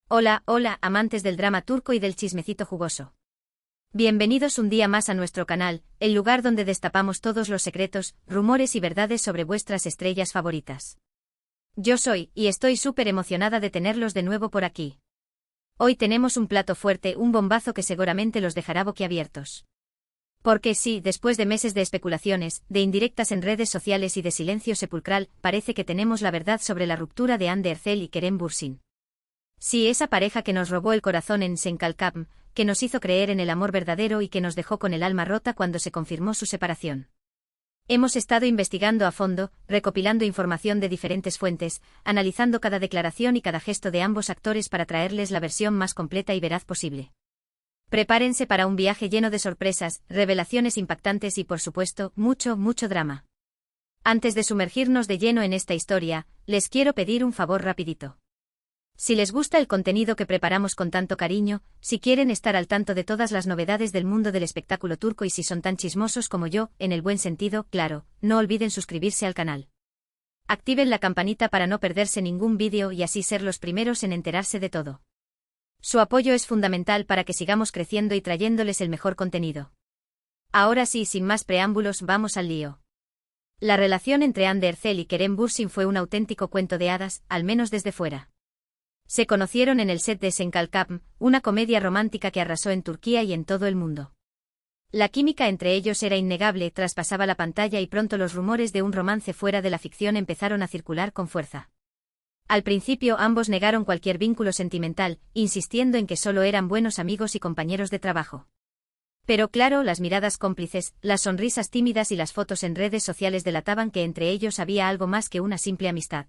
Hola, hola, amantes del drama turco y del chismecito jugoso. Bienvenidos un día más a nuestro canal, el lugar donde destapamos todos los secretos, rumores y verdades sobre vuestras estrellas favoritas. Yo soy, y estoy súper emocionada de tenerlos de nuevo por aquí. Hoy tenemos un plato fuerte, un bombazo que seguramente los dejará boquiabiertos. Porque sí, después de meses de especulaciones, de indirectas en redes sociales y de silencio sepulcral, parece que tenemos la verdad sobre la ruptura de Hande Erçel y Kerem Bürsin. Sí, esa pareja que nos robó el corazón en Senkalkapm, que nos hizo creer en el amor verdadero y que nos dejó con el alma rota cuando se confirmó su separación. Hemos estado investigando a fondo, recopilando información de diferentes fuentes, analizando cada declaración y cada gesto de ambos actores para traerles la versión más completa y veraz posible. Prepárense para un viaje lleno de sorpresas, revelaciones impactantes y, por supuesto, mucho, mucho drama. Antes de sumergirnos de lleno en esta historia, les quiero pedir un favor rapidito. Si les gusta el contenido que preparamos con tanto cariño, si quieren estar al tanto de todas las novedades del mundo del espectáculo turco y si son tan chismosos como yo, en el buen sentido, claro, no olviden suscribirse al canal. Activen la campanita para no perderse ningún vídeo y así ser los primeros en enterarse de todo. Su apoyo es fundamental para que sigamos creciendo y trayéndoles el mejor contenido. Ahora sí, sin más preámbulos, vamos al lío. La relación entre Hande Erçel y Kerem Bürsin fue un auténtico cuento de hadas, al menos desde fuera. Se conocieron en el set de Senkalkapm, una comedia romántica que arrasó en Turquía y en todo el mundo. La química entre ellos era innegable, traspasaba la pantalla y pronto los rumores de un romance fuera de la ficción empezaron a circular con fuerza. Al principio ambos negaron cualquier vínculo sentimental, insistiendo en que solo eran buenos amigos y compañeros de trabajo. Pero claro, las miradas cómplices, las sonrisas tímidas y las fotos en redes sociales delataban que entre ellos había algo más que una simple amistad.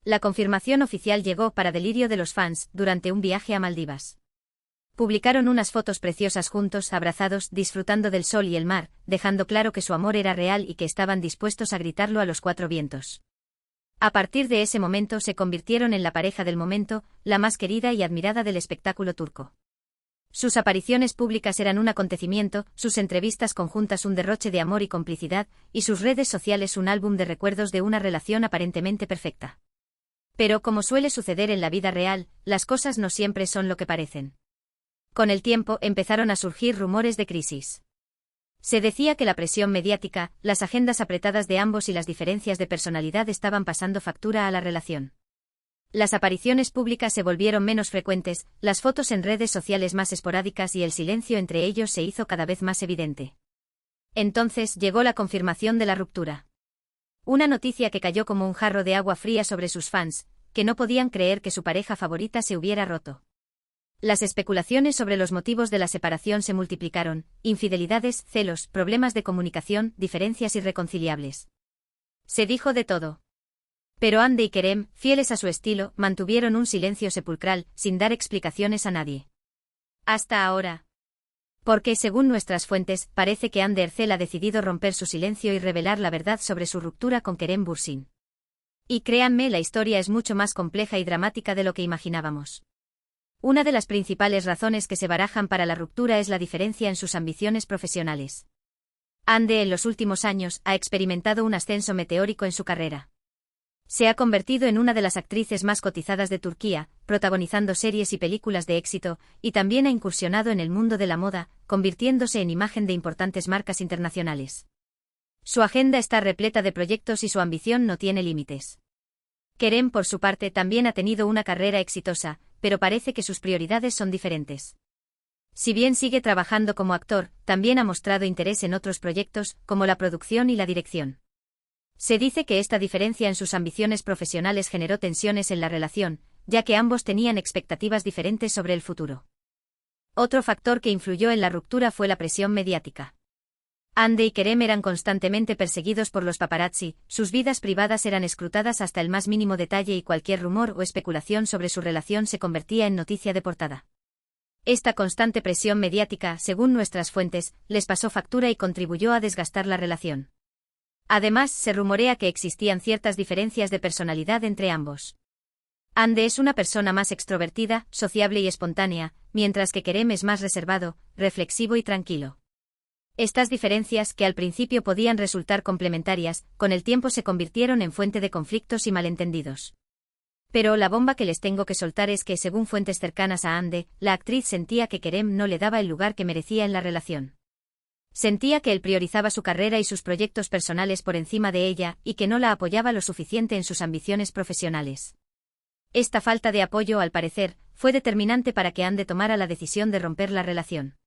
La confirmación oficial llegó para delirio de los fans, durante un viaje a Maldivas. Publicaron unas fotos preciosas juntos, abrazados, disfrutando del sol y el mar, dejando claro que su amor era real y que estaban dispuestos a gritarlo a los cuatro vientos. A partir de ese momento se convirtieron en la pareja del momento, la más querida y admirada del espectáculo turco. Sus apariciones públicas eran un acontecimiento, sus entrevistas conjuntas un derroche de amor y complicidad, y sus redes sociales un álbum de recuerdos de una relación aparentemente perfecta. Pero como suele suceder en la vida real, las cosas no siempre son lo que parecen. Con el tiempo empezaron a surgir rumores de crisis. Se decía que la presión mediática, las agendas apretadas de ambos y las diferencias de personalidad estaban pasando factura a la relación. Las apariciones públicas se volvieron menos frecuentes, las fotos en redes sociales más esporádicas y el silencio entre ellos se hizo cada vez más evidente. Entonces llegó la confirmación de la ruptura. Una noticia que cayó como un jarro de agua fría sobre sus fans, que no podían creer que su pareja favorita se hubiera roto. Las especulaciones sobre los motivos de la separación se multiplicaron: infidelidades, celos, problemas de comunicación, diferencias irreconciliables. Se dijo de todo. Pero Hande y Kerem, fieles a su estilo, mantuvieron un silencio sepulcral, sin dar explicaciones a nadie. Hasta ahora. Porque, según nuestras fuentes, parece que Hande Erçel ha decidido romper su silencio y revelar la verdad sobre su ruptura con Kerem Bürsin. Y créanme, la historia es mucho más compleja y dramática de lo que imaginábamos. Una de las principales razones que se barajan para la ruptura es la diferencia en sus ambiciones profesionales. Hande en los últimos años ha experimentado un ascenso meteórico en su carrera. Se ha convertido en una de las actrices más cotizadas de Turquía, protagonizando series y películas de éxito, y también ha incursionado en el mundo de la moda, convirtiéndose en imagen de importantes marcas internacionales. Su agenda está repleta de proyectos y su ambición no tiene límites. Kerem, por su parte, también ha tenido una carrera exitosa, pero parece que sus prioridades son diferentes. Si bien sigue trabajando como actor, también ha mostrado interés en otros proyectos, como la producción y la dirección. Se dice que esta diferencia en sus ambiciones profesionales generó tensiones en la relación, ya que ambos tenían expectativas diferentes sobre el futuro. Otro factor que influyó en la ruptura fue la presión mediática. Hande y Kerem eran constantemente perseguidos por los paparazzi, sus vidas privadas eran escrutadas hasta el más mínimo detalle y cualquier rumor o especulación sobre su relación se convertía en noticia de portada. Esta constante presión mediática, según nuestras fuentes, les pasó factura y contribuyó a desgastar la relación. Además, se rumorea que existían ciertas diferencias de personalidad entre ambos. Hande es una persona más extrovertida, sociable y espontánea, mientras que Kerem es más reservado, reflexivo y tranquilo. Estas diferencias, que al principio podían resultar complementarias, con el tiempo se convirtieron en fuente de conflictos y malentendidos. Pero la bomba que les tengo que soltar es que, según fuentes cercanas a Hande, la actriz sentía que Kerem no le daba el lugar que merecía en la relación. Sentía que él priorizaba su carrera y sus proyectos personales por encima de ella, y que no la apoyaba lo suficiente en sus ambiciones profesionales. Esta falta de apoyo, al parecer, fue determinante para que Hande tomara la decisión de romper la relación.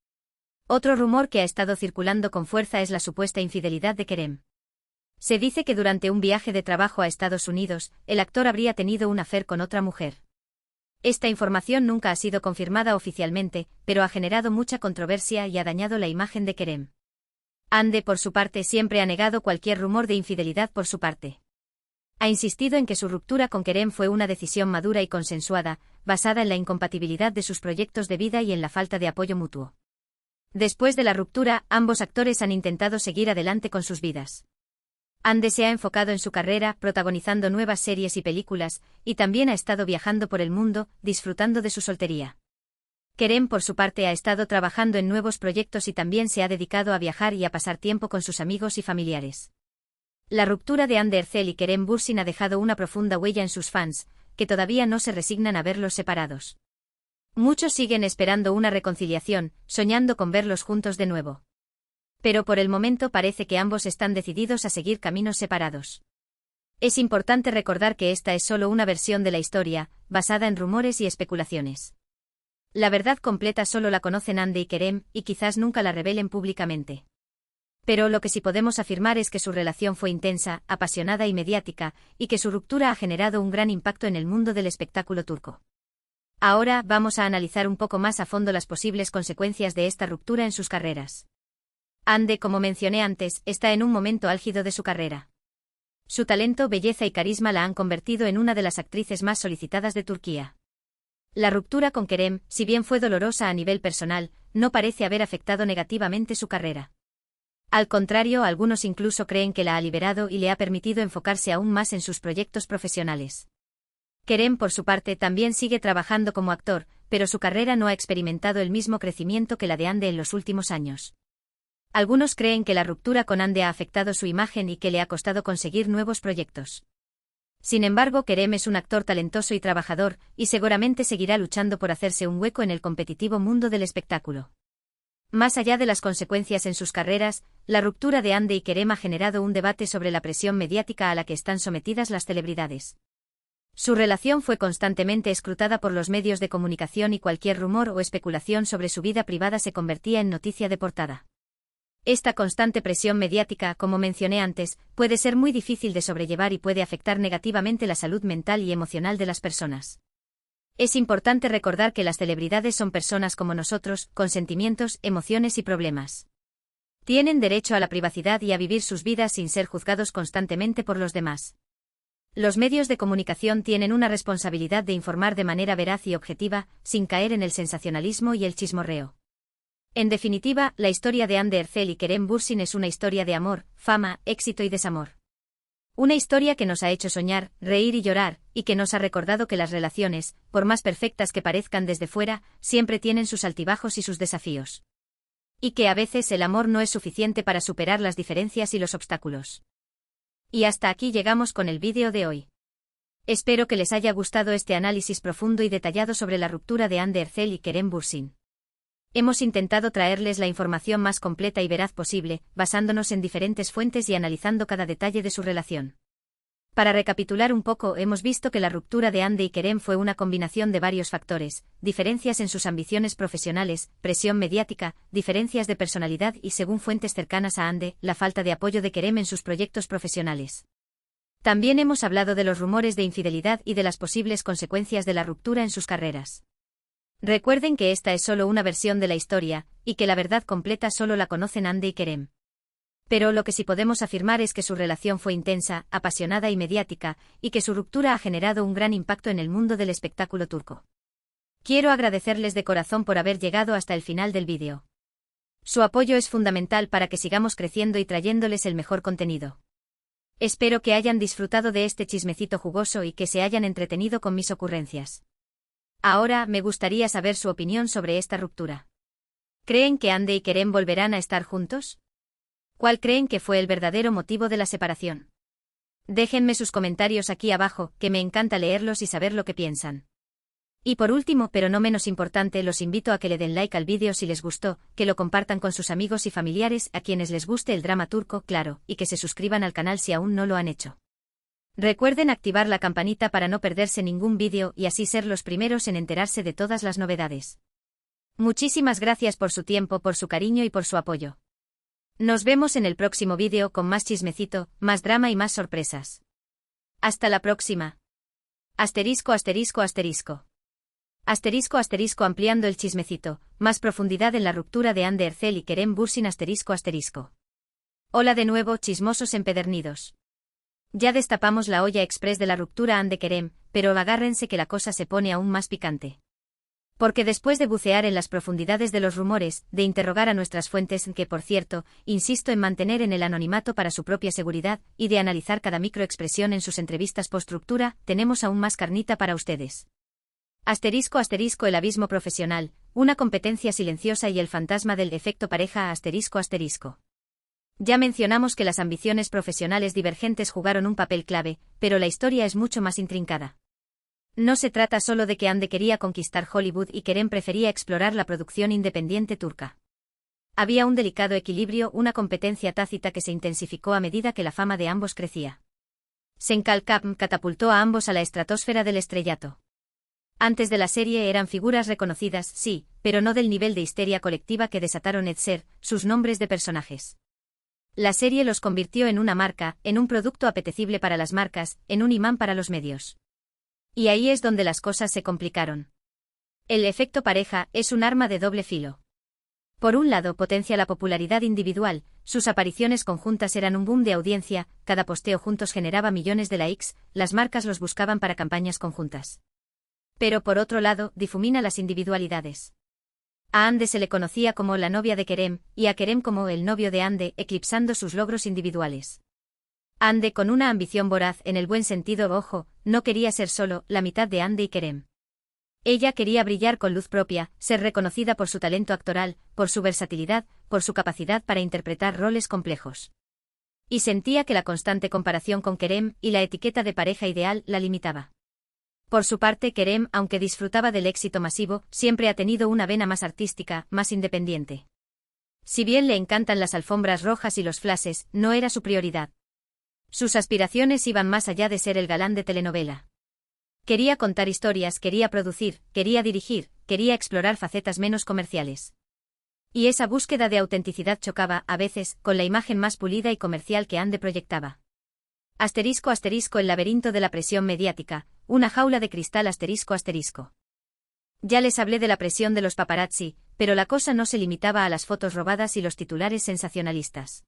Otro rumor que ha estado circulando con fuerza es la supuesta infidelidad de Kerem. Se dice que durante un viaje de trabajo a Estados Unidos, el actor habría tenido un affair con otra mujer. Esta información nunca ha sido confirmada oficialmente, pero ha generado mucha controversia y ha dañado la imagen de Kerem. Hande, por su parte, siempre ha negado cualquier rumor de infidelidad por su parte. Ha insistido en que su ruptura con Kerem fue una decisión madura y consensuada, basada en la incompatibilidad de sus proyectos de vida y en la falta de apoyo mutuo. Después de la ruptura, ambos actores han intentado seguir adelante con sus vidas. Hande se ha enfocado en su carrera, protagonizando nuevas series y películas, y también ha estado viajando por el mundo, disfrutando de su soltería. Kerem, por su parte, ha estado trabajando en nuevos proyectos y también se ha dedicado a viajar y a pasar tiempo con sus amigos y familiares. La ruptura de Hande Erçel y Kerem Bürsin ha dejado una profunda huella en sus fans, que todavía no se resignan a verlos separados. Muchos siguen esperando una reconciliación, soñando con verlos juntos de nuevo. Pero por el momento parece que ambos están decididos a seguir caminos separados. Es importante recordar que esta es solo una versión de la historia, basada en rumores y especulaciones. La verdad completa solo la conocen Hande y Kerem, y quizás nunca la revelen públicamente. Pero lo que sí podemos afirmar es que su relación fue intensa, apasionada y mediática, y que su ruptura ha generado un gran impacto en el mundo del espectáculo turco. Ahora vamos a analizar un poco más a fondo las posibles consecuencias de esta ruptura en sus carreras. Hande, como mencioné antes, está en un momento álgido de su carrera. Su talento, belleza y carisma la han convertido en una de las actrices más solicitadas de Turquía. La ruptura con Kerem, si bien fue dolorosa a nivel personal, no parece haber afectado negativamente su carrera. Al contrario, algunos incluso creen que la ha liberado y le ha permitido enfocarse aún más en sus proyectos profesionales. Kerem, por su parte, también sigue trabajando como actor, pero su carrera no ha experimentado el mismo crecimiento que la de Hande en los últimos años. Algunos creen que la ruptura con Hande ha afectado su imagen y que le ha costado conseguir nuevos proyectos. Sin embargo, Kerem es un actor talentoso y trabajador, y seguramente seguirá luchando por hacerse un hueco en el competitivo mundo del espectáculo. Más allá de las consecuencias en sus carreras, la ruptura de Hande y Kerem ha generado un debate sobre la presión mediática a la que están sometidas las celebridades. Su relación fue constantemente escrutada por los medios de comunicación y cualquier rumor o especulación sobre su vida privada se convertía en noticia de portada. Esta constante presión mediática, como mencioné antes, puede ser muy difícil de sobrellevar y puede afectar negativamente la salud mental y emocional de las personas. Es importante recordar que las celebridades son personas como nosotros, con sentimientos, emociones y problemas. Tienen derecho a la privacidad y a vivir sus vidas sin ser juzgados constantemente por los demás. Los medios de comunicación tienen una responsabilidad de informar de manera veraz y objetiva, sin caer en el sensacionalismo y el chismorreo. En definitiva, la historia de Hande Erçel y Kerem Bürsin es una historia de amor, fama, éxito y desamor. Una historia que nos ha hecho soñar, reír y llorar, y que nos ha recordado que las relaciones, por más perfectas que parezcan desde fuera, siempre tienen sus altibajos y sus desafíos. Y que a veces el amor no es suficiente para superar las diferencias y los obstáculos. Y hasta aquí llegamos con el vídeo de hoy. Espero que les haya gustado este análisis profundo y detallado sobre la ruptura de Hande Erçel y Kerem Bürsin. Hemos intentado traerles la información más completa y veraz posible, basándonos en diferentes fuentes y analizando cada detalle de su relación. Para recapitular un poco, hemos visto que la ruptura de Hande y Kerem fue una combinación de varios factores: diferencias en sus ambiciones profesionales, presión mediática, diferencias de personalidad y, según fuentes cercanas a Hande, la falta de apoyo de Kerem en sus proyectos profesionales. También hemos hablado de los rumores de infidelidad y de las posibles consecuencias de la ruptura en sus carreras. Recuerden que esta es solo una versión de la historia, y que la verdad completa solo la conocen Hande y Kerem. Pero lo que sí podemos afirmar es que su relación fue intensa, apasionada y mediática, y que su ruptura ha generado un gran impacto en el mundo del espectáculo turco. Quiero agradecerles de corazón por haber llegado hasta el final del vídeo. Su apoyo es fundamental para que sigamos creciendo y trayéndoles el mejor contenido. Espero que hayan disfrutado de este chismecito jugoso y que se hayan entretenido con mis ocurrencias. Ahora me gustaría saber su opinión sobre esta ruptura. ¿Creen que Hande y Kerem volverán a estar juntos? ¿Cuál creen que fue el verdadero motivo de la separación? Déjenme sus comentarios aquí abajo, que me encanta leerlos y saber lo que piensan. Y por último, pero no menos importante, los invito a que le den like al vídeo si les gustó, que lo compartan con sus amigos y familiares, a quienes les guste el drama turco, claro, y que se suscriban al canal si aún no lo han hecho. Recuerden activar la campanita para no perderse ningún vídeo y así ser los primeros en enterarse de todas las novedades. Muchísimas gracias por su tiempo, por su cariño y por su apoyo. Nos vemos en el próximo vídeo con más chismecito, más drama y más sorpresas. Hasta la próxima. Asterisco, asterisco, asterisco. Asterisco, asterisco, ampliando el chismecito, más profundidad en la ruptura de Hande Erçel y Kerem Bürsin, asterisco, asterisco. Hola de nuevo, chismosos empedernidos. Ya destapamos la olla express de la ruptura Hande-Kerem, pero agárrense que la cosa se pone aún más picante. Porque después de bucear en las profundidades de los rumores, de interrogar a nuestras fuentes, que por cierto, insisto en mantener en el anonimato para su propia seguridad, y de analizar cada microexpresión en sus entrevistas post-ruptura, tenemos aún más carnita para ustedes. Asterisco, asterisco, el abismo profesional, una competencia silenciosa y el fantasma del efecto pareja, asterisco, asterisco. Ya mencionamos que las ambiciones profesionales divergentes jugaron un papel clave, pero la historia es mucho más intrincada. No se trata solo de que Hande quería conquistar Hollywood y Kerem prefería explorar la producción independiente turca. Había un delicado equilibrio, una competencia tácita que se intensificó a medida que la fama de ambos crecía. Senkalkap catapultó a ambos a la estratosfera del estrellato. Antes de la serie eran figuras reconocidas, sí, pero no del nivel de histeria colectiva que desataron Edser, sus nombres de personajes. La serie los convirtió en una marca, en un producto apetecible para las marcas, en un imán para los medios. Y ahí es donde las cosas se complicaron. El efecto pareja es un arma de doble filo. Por un lado potencia la popularidad individual, sus apariciones conjuntas eran un boom de audiencia, cada posteo juntos generaba millones de likes, las marcas los buscaban para campañas conjuntas. Pero por otro lado, difumina las individualidades. A Hande se le conocía como la novia de Kerem, y a Kerem como el novio de Hande, eclipsando sus logros individuales. Hande, con una ambición voraz en el buen sentido, ojo, no quería ser solo la mitad de Hande y Kerem. Ella quería brillar con luz propia, ser reconocida por su talento actoral, por su versatilidad, por su capacidad para interpretar roles complejos. Y sentía que la constante comparación con Kerem y la etiqueta de pareja ideal la limitaba. Por su parte, Kerem, aunque disfrutaba del éxito masivo, siempre ha tenido una vena más artística, más independiente. Si bien le encantan las alfombras rojas y los flashes, no era su prioridad. Sus aspiraciones iban más allá de ser el galán de telenovela. Quería contar historias, quería producir, quería dirigir, quería explorar facetas menos comerciales. Y esa búsqueda de autenticidad chocaba, a veces, con la imagen más pulida y comercial que Hande proyectaba. Asterisco, asterisco, el laberinto de la presión mediática, una jaula de cristal, asterisco, asterisco. Ya les hablé de la presión de los paparazzi, pero la cosa no se limitaba a las fotos robadas y los titulares sensacionalistas.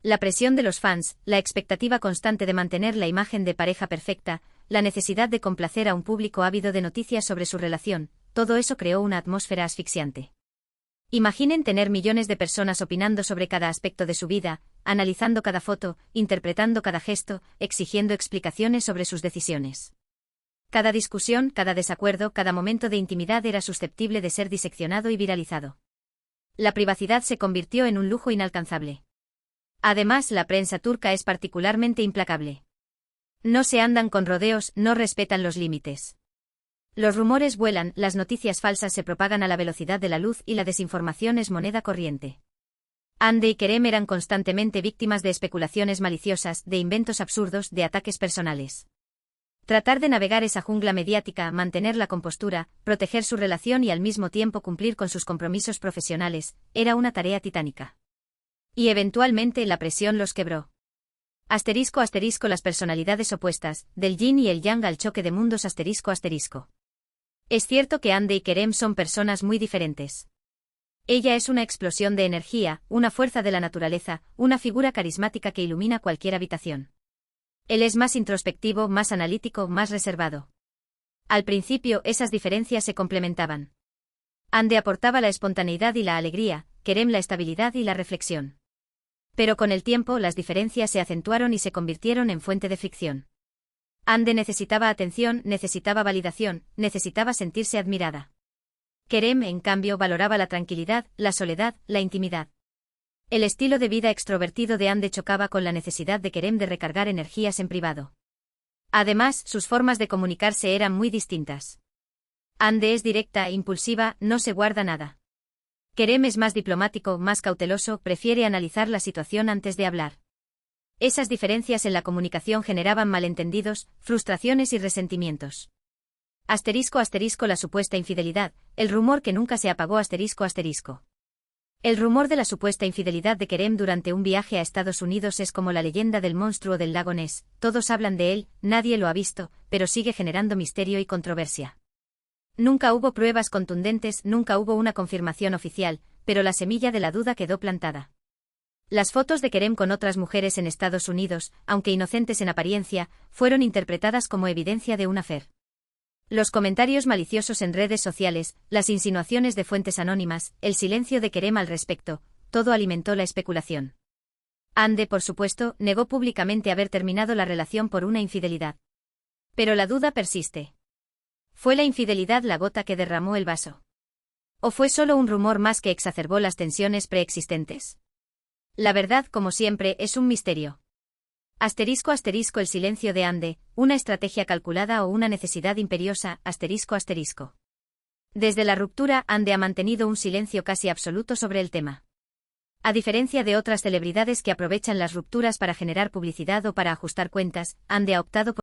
La presión de los fans, la expectativa constante de mantener la imagen de pareja perfecta, la necesidad de complacer a un público ávido de noticias sobre su relación, todo eso creó una atmósfera asfixiante. Imaginen tener millones de personas opinando sobre cada aspecto de su vida, analizando cada foto, interpretando cada gesto, exigiendo explicaciones sobre sus decisiones. Cada discusión, cada desacuerdo, cada momento de intimidad era susceptible de ser diseccionado y viralizado. La privacidad se convirtió en un lujo inalcanzable. Además, la prensa turca es particularmente implacable. No se andan con rodeos, no respetan los límites. Los rumores vuelan, las noticias falsas se propagan a la velocidad de la luz y la desinformación es moneda corriente. Hande y Kerem eran constantemente víctimas de especulaciones maliciosas, de inventos absurdos, de ataques personales. Tratar de navegar esa jungla mediática, mantener la compostura, proteger su relación y al mismo tiempo cumplir con sus compromisos profesionales, era una tarea titánica. Y eventualmente la presión los quebró. Asterisco, asterisco, las personalidades opuestas, del yin y el yang al choque de mundos, asterisco, asterisco. Es cierto que Hande y Kerem son personas muy diferentes. Ella es una explosión de energía, una fuerza de la naturaleza, una figura carismática que ilumina cualquier habitación. Él es más introspectivo, más analítico, más reservado. Al principio esas diferencias se complementaban. Hande aportaba la espontaneidad y la alegría, Kerem la estabilidad y la reflexión. Pero con el tiempo las diferencias se acentuaron y se convirtieron en fuente de fricción. Hande necesitaba atención, necesitaba validación, necesitaba sentirse admirada. Kerem, en cambio, valoraba la tranquilidad, la soledad, la intimidad. El estilo de vida extrovertido de Ande chocaba con la necesidad de Kerem de recargar energías en privado. Además, sus formas de comunicarse eran muy distintas. Ande es directa e impulsiva, no se guarda nada. Kerem es más diplomático, más cauteloso, prefiere analizar la situación antes de hablar. Esas diferencias en la comunicación generaban malentendidos, frustraciones y resentimientos. La supuesta infidelidad, el rumor que nunca se apagó. El rumor de la supuesta infidelidad de Kerem durante un viaje a Estados Unidos es como la leyenda del monstruo del lago Ness. Todos hablan de él, nadie lo ha visto, pero sigue generando misterio y controversia. Nunca hubo pruebas contundentes, nunca hubo una confirmación oficial, pero la semilla de la duda quedó plantada. Las fotos de Kerem con otras mujeres en Estados Unidos, aunque inocentes en apariencia, fueron interpretadas como evidencia de un affair. Los comentarios maliciosos en redes sociales, las insinuaciones de fuentes anónimas, el silencio de Kerem al respecto, todo alimentó la especulación. Ande, por supuesto, negó públicamente haber terminado la relación por una infidelidad. Pero la duda persiste. ¿Fue la infidelidad la gota que derramó el vaso? ¿O fue solo un rumor más que exacerbó las tensiones preexistentes? La verdad, como siempre, es un misterio. El silencio de Ande, una estrategia calculada o una necesidad imperiosa, Desde la ruptura, Ande ha mantenido un silencio casi absoluto sobre el tema. A diferencia de otras celebridades que aprovechan las rupturas para generar publicidad o para ajustar cuentas, Ande ha optado por